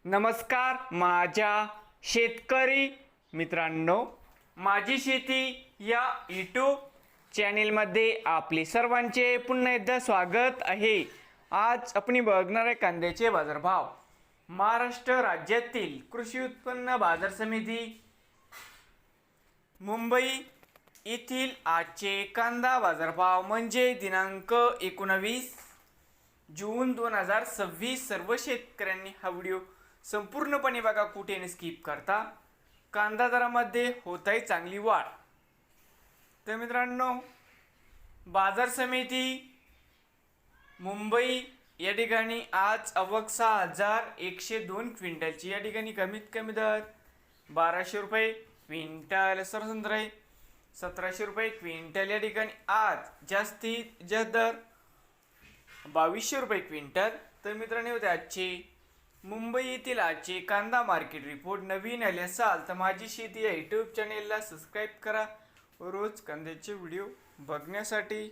नमस्कार माझ्या शेतकरी मित्रांनो, माझी शेती या यूट्यूब चॅनेलमध्ये आपले सर्वांचे पुन्हा एकदा स्वागत आहे। आज आपण बघणार आहे कांद्याचे बाजारभाव। महाराष्ट्र राज्यातील कृषी उत्पन्न बाजार समिती मुंबई येथील आजचे कांदा बाजारभाव म्हणजे दिनांक 19 जून 2026। सर्व शेतकऱ्यांनी हा व्हिडिओ संपूर्णपणे बघा, कुठे स्किप करता। कांदा दरामध्ये होत आहे चांगली वाढ। तर मित्रांनो, बाजार समिती मुंबई या ठिकाणी आज आवक 6102 क्विंटलची, या ठिकाणी कमीत कमी दर 1200 रुपये क्विंटल, सरसंत्र 1700 रुपये क्विंटल। या ठिकाणी आज जास्तीत जास्त दर 2200 रुपये क्विंटल। तर मित्रांनो, होते आजचे मुंबई येथील आजचे कांदा मार्केट रिपोर्ट। नवीन आले असाल तर माझी शेती या यूट्यूब चॅनेलला सबस्क्राईब करा रोज कांद्याचे व्हिडिओ बघण्यासाठी।